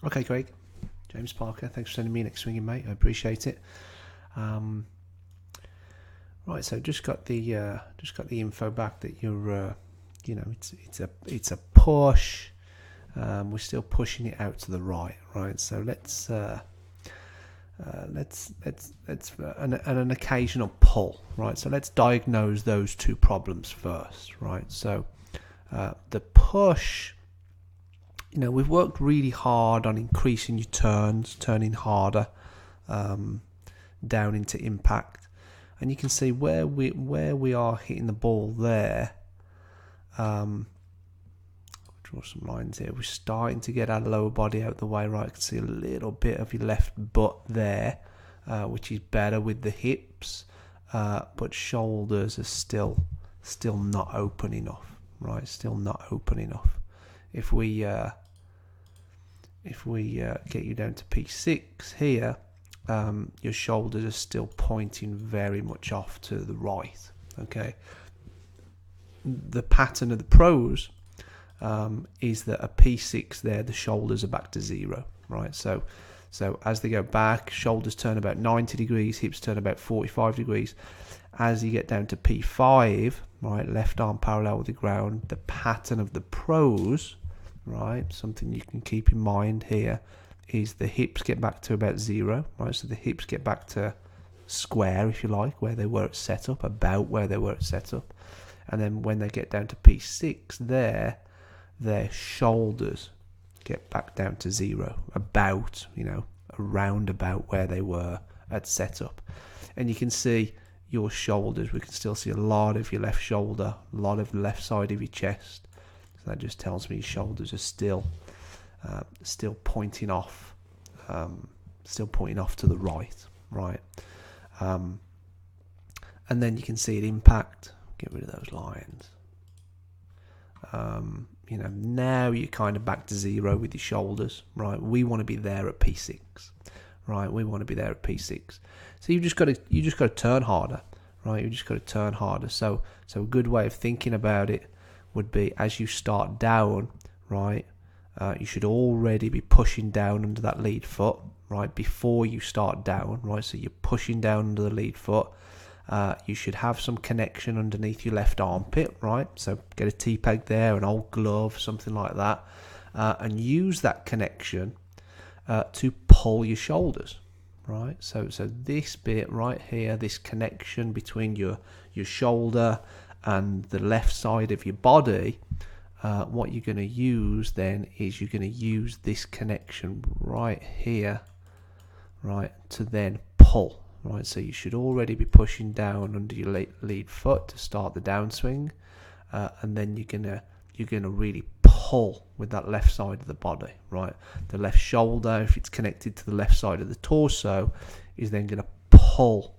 Okay, Craig. James Parker, thanks for sending me next swinging, mate. I appreciate it. Right, so just got the info back that you're, it's a push. We're still pushing it out to the right, right? So let's an occasional pull, right? So let's diagnose those two problems first, right? So the push, we've worked really hard on increasing your turns, turning harder down into impact, and you can see where we are hitting the ball there. Draw some lines here. We're starting to get our lower body out the way, right? I can see a little bit of your left butt there, which is better with the hips, but shoulders are still not open enough, right? Still not open enough. If we get you down to P6 here, your shoulders are still pointing very much off to the right. Okay. The pattern of the pros is that a P6 there, the shoulders are back to 0, right? So as they go back, shoulders turn about 90 degrees, hips turn about 45 degrees. As you get down to P5, right, left arm parallel with the ground, the pattern of the pros, right, something you can keep in mind here, is the hips get back to about 0, right? So the hips get back to square, if you like, where they were at setup, about where they were at setup. And then when they get down to P6 there, their shoulders get back down to 0, about, around about where they were at setup. And you can see your shoulders, we can still see a lot of your left shoulder, a lot of the left side of your chest. So that just tells me your shoulders are still pointing off, to the right, right? And then you can see it impact. Get rid of those lines. Now you're kind of back to 0 with your shoulders, right? We want to be there at P6, right? We want to be there at P6. So you just got to turn harder, right? You just got to turn harder. So a good way of thinking about it would be, as you start down, right? You should already be pushing down under that lead foot, right? Before you start down, right? So you're pushing down under the lead foot. You should have some connection underneath your left armpit, right? So get a T-peg there, an old glove, something like that, and use that connection to pull your shoulders, right? So this bit right here, this connection between your shoulder and the left side of your body, what you're going to use then is you're going to use this connection right here, right, to then pull. Right, so you should already be pushing down under your lead foot to start the downswing, and then you're gonna really pull with that left side of the body. Right, the left shoulder, if it's connected to the left side of the torso, is then gonna pull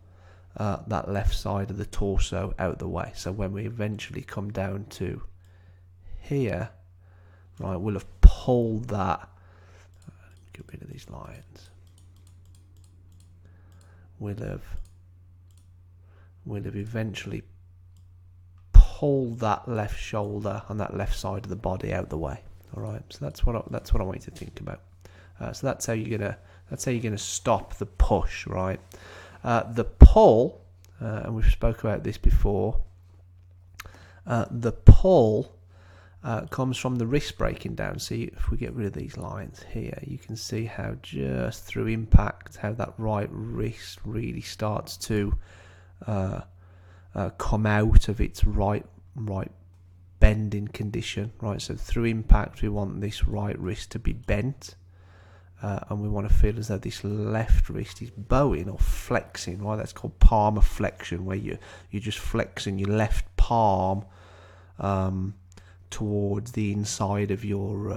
that left side of the torso out of the way. So when we eventually come down to here, right, we'll have pulled that. Get rid of these lines. We'll have eventually pulled that left shoulder and that left side of the body out the way. All right, so that's what I want you to think about. So that's how you're gonna stop the push, right? The pull, and we've spoke about this before. The pull comes from the wrist breaking down. So if we get rid of these lines here, you can see how just through impact, how that right wrist really starts to come out of its right bending condition, right? So through impact, we want this right wrist to be bent, and we want to feel as though this left wrist is bowing or flexing, right? That's called palmar flexion, where you're just flexing your left palm towards the inside of your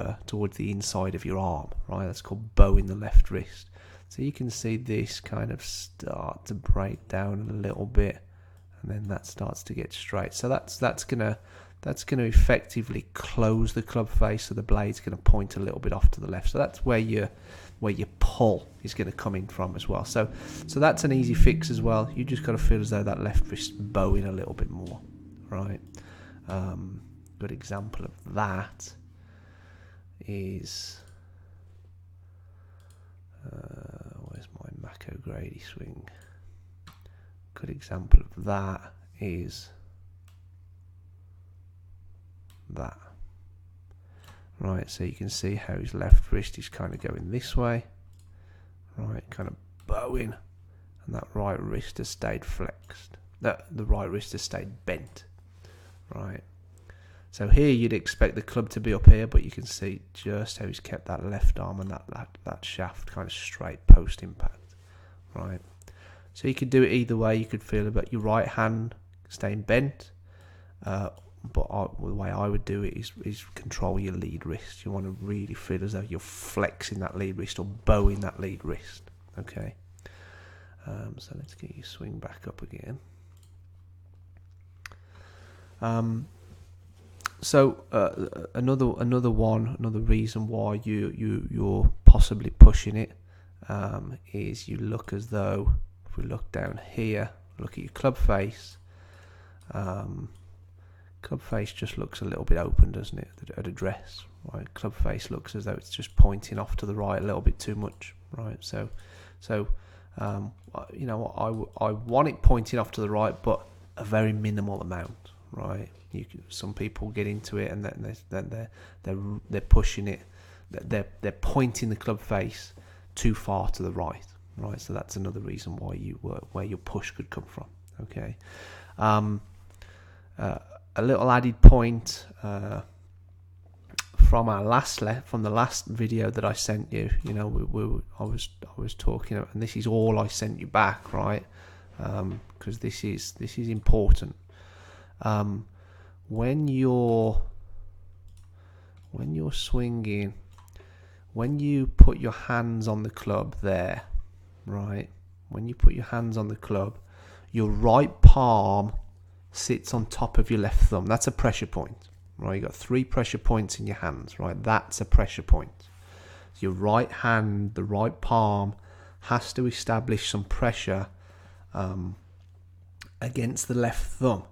arm, right? That's called bowing the left wrist. So you can see this kind of start to break down a little bit, and then that starts to get straight. So that's gonna effectively close the club face, so the blade's gonna point a little bit off to the left. So that's where your pull is going to come in from as well. So that's an easy fix as well. You just got to feel as though that left wrist bowing a little bit more, right? Good example of that is Grady swing. Good example of that is that. Right, so you can see how his left wrist is kind of going this way, right, kind of bowing, and that right wrist has stayed flexed. The right wrist has stayed bent, right. So here you'd expect the club to be up here, but you can see just how he's kept that left arm and that shaft kind of straight post impact, right. So you could do it either way. You could feel about your right hand staying bent, but the way I would do it is control your lead wrist. You want to really feel as though you're flexing that lead wrist or bowing that lead wrist. Okay. So let's get your swing back up again. So another reason why you're possibly pushing it is you look as though, if we look down here, look at your club face. Club face just looks a little bit open, doesn't it, at address? Right, club face looks as though it's just pointing off to the right a little bit too much, right? So you know, I want it pointing off to the right, but a very minimal amount, right? Some people get into it and then they're pushing it, they're pointing the club face too far to the right, right? So that's another reason why where your push could come from. Okay. A little added point from the last video that I sent you. You know, I was talking, and this is all I sent you back, right? Because this is important. When you're swinging, when you put your hands on the club there, right? When you put your hands on the club, your right palm sits on top of your left thumb. That's a pressure point, right? You've got 3 pressure points in your hands, right? That's a pressure point. So your right hand, the right palm, has to establish some pressure against the left thumb.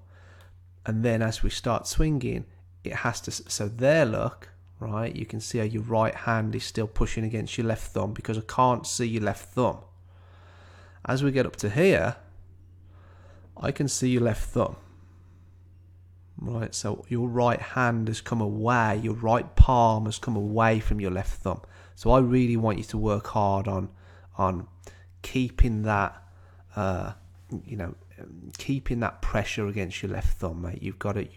And then as we start swinging, it has to, so there, look, right? You can see how your right hand is still pushing against your left thumb because I can't see your left thumb. As we get up to here, I can see your left thumb. Right, so your right hand has come away, your right palm has come away from your left thumb. So I really want you to work hard on keeping that, keeping that pressure against your left thumb, mate. You've got to.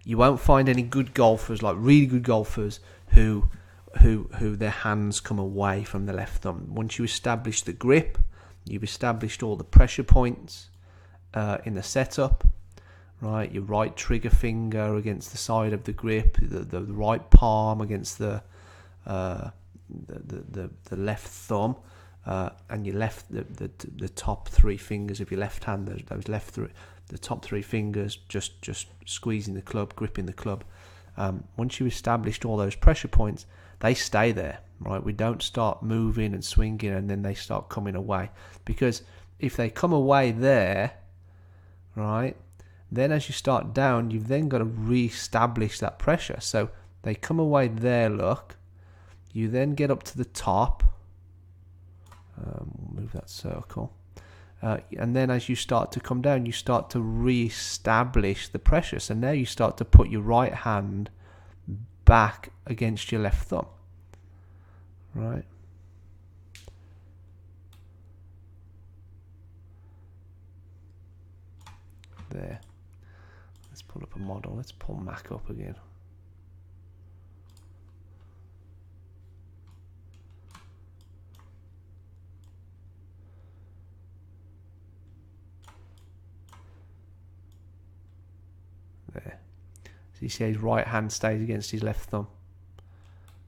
You won't find any good golfers, like really good golfers, who their hands come away from the left thumb. Once you establish the grip, you've established all the pressure points in the setup. Right, your right trigger finger against the side of the grip, the right palm against the left thumb, and your left the top 3 fingers of your left hand. The top 3 fingers just squeezing the club, gripping the club. Once you've established all those pressure points, they stay there. Right, we don't start moving and swinging and then they start coming away, because if they come away there, right. Then as you start down, you've then got to re-establish that pressure. So they come away there, look. You then get up to the top. Move that circle. And then as you start to come down, you start to re-establish the pressure. So now you start to put your right hand back against your left thumb. Right? There. Let's pull up a model. Let's pull Mac up again. There. So you see his right hand stays against his left thumb.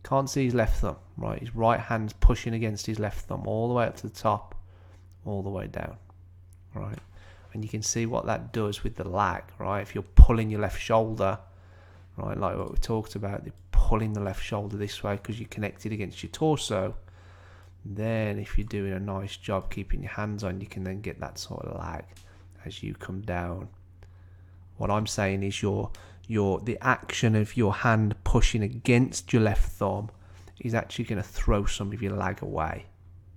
Can't see his left thumb, right? His right hand's pushing against his left thumb all the way up to the top, all the way down, right? And you can see what that does with the lag, right? If you're pulling your left shoulder, right, like what we talked about, you're pulling the left shoulder this way because you're connected against your torso. Then if you're doing a nice job keeping your hands on, you can then get that sort of lag as you come down. What I'm saying is the action of your hand pushing against your left thumb is actually going to throw some of your lag away,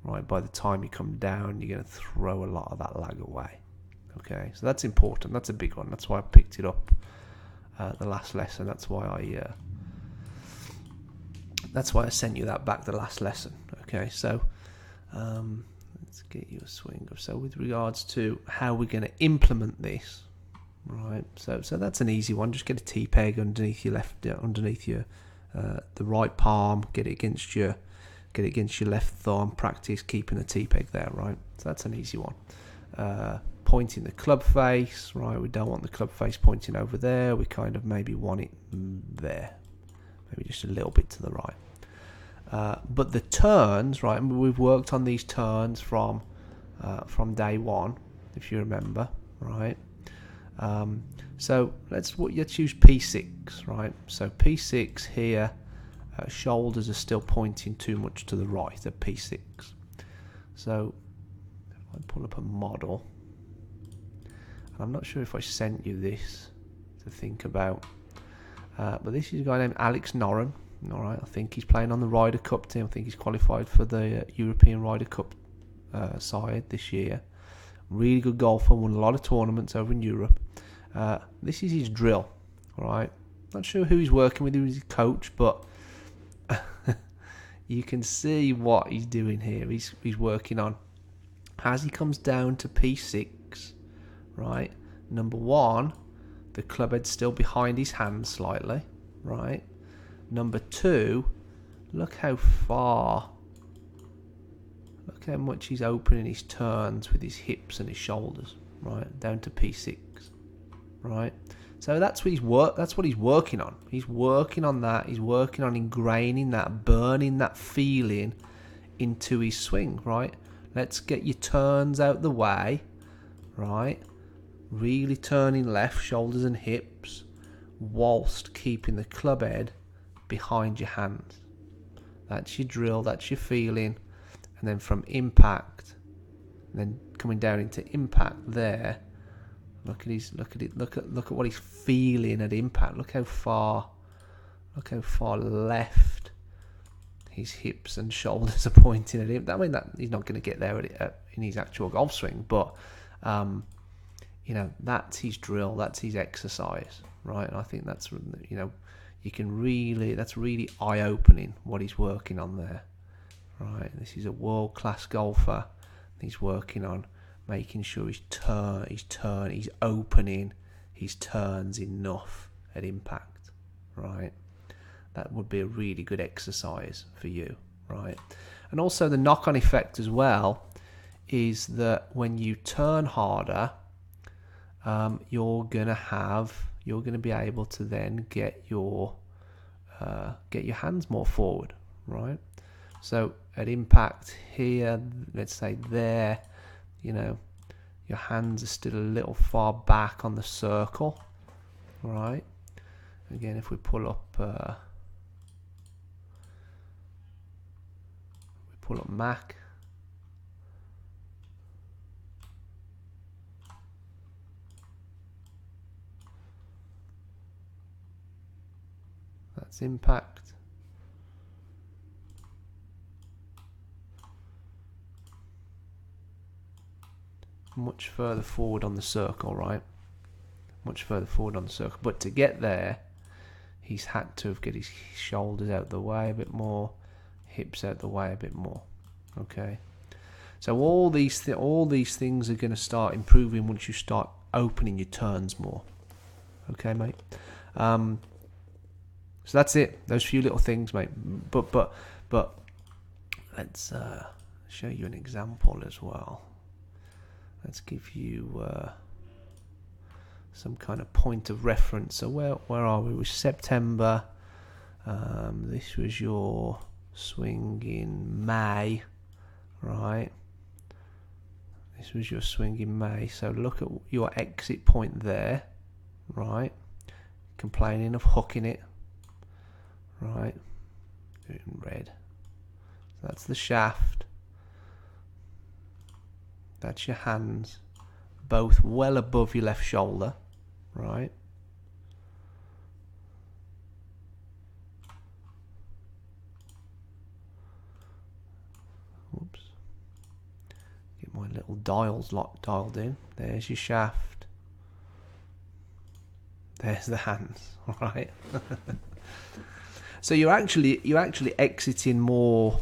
right? By the time you come down, you're going to throw a lot of that lag away. Okay, so that's important. That's a big one. That's why I picked it up the last lesson. That's why I sent you that back the last lesson. Okay, so let's get you a swing of. So with regards to how we're going to implement this, right? So that's an easy one. Just get a T-peg underneath your the right palm. Get it against your left thumb. Practice keeping the T-peg there, right? So that's an easy one. Pointing the club face, right? We don't want the club face pointing over there. We kind of maybe want it there, maybe just a little bit to the right. But the turns, right? We've worked on these turns from day one, if you remember, right? So let's use P6, right? So P6 here, shoulders are still pointing too much to the right at P6. So if I pull up a model, and I'm not sure if I sent you this to think about, but this is a guy named Alex Noren. All right, I think he's playing on the Ryder Cup team. I think he's qualified for the European Ryder Cup side this year. Really good golfer, won a lot of tournaments over in Europe. This is his drill, all right? Not sure who he's working with, who's his coach, but you can see what he's doing here. He's working on, as he comes down to P6, right? Number one, the club head's still behind his hand slightly, right? Number two, look how much he's opening his turns with his hips and his shoulders, right? Down to P6, right? So that's what he's working on. He's working on that. He's working on ingraining that, burning that feeling into his swing, right? Let's get your turns out the way, right? Really turning left, shoulders and hips, whilst keeping the club head behind your hands. That's your drill, that's your feeling. And then from impact, and then coming down into impact there, look at what he's feeling at impact. Look how far left his hips and shoulders are pointing at him. I mean, that he's not going to get there in his actual golf swing, but that's his drill, that's his exercise, right? And I think that's that's really eye-opening what he's working on there, right? This is a world-class golfer. He's working on making sure he's opening his turns enough at impact, right? That would be a really good exercise for you, right? And also the knock-on effect as well is that when you turn harder, you're gonna be able to then get your hands more forward, right? So at impact here, let's say there, your hands are still a little far back on the circle, right? Again, if we pull up Mac, that's impact. Much further forward on the circle, right? Much further forward on the circle. But to get there, he's had to get his shoulders out the way a bit more, hips out the way a bit more. Okay. So all these things are going to start improving once you start opening your turns more. Okay, mate. So that's it. Those few little things, mate. But let's show you an example as well. Let's give you some kind of point of reference. So where are we? It was September. This was your swing in May, right? This was your swing in May. So look at your exit point there, right? Complaining of hooking it, right? Do it in red. So that's the shaft. That's your hands, both well above your left shoulder, right? Whoops. little dials dialed in. There's your shaft. There's the hands. All right. So you're actually exiting more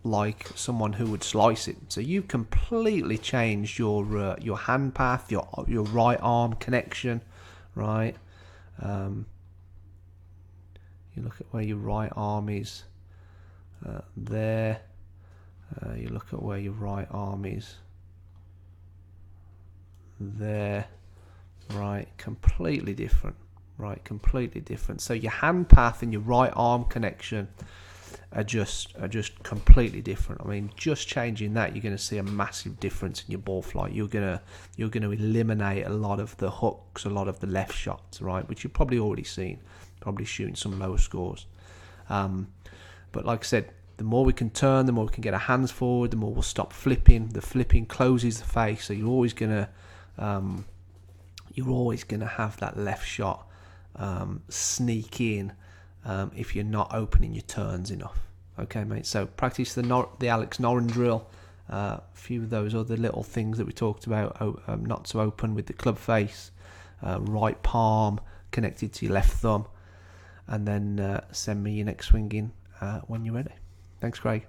like someone who would slice it. So you've completely changed your hand path, your right arm connection, right? You look at where your right arm is there. You look at where your right arm is there, right? Completely different. Right, completely different. So your hand path and your right arm connection are just completely different. I mean, just changing that, you're going to see a massive difference in your ball flight. You're going to eliminate a lot of the hooks, a lot of the left shots, right, which you've probably already seen, probably shooting some lower scores. But like I said, the more we can turn, the more we can get our hands forward, the more we'll stop flipping. The flipping closes the face, so you're always going to have that left shot sneak in if you're not opening your turns enough. Okay, mate. So practice the Alex Noren drill. A few of those other little things that we talked about. Not to open with the club face, right palm connected to your left thumb, and then send me your next swing in when you're ready. Thanks, Craig.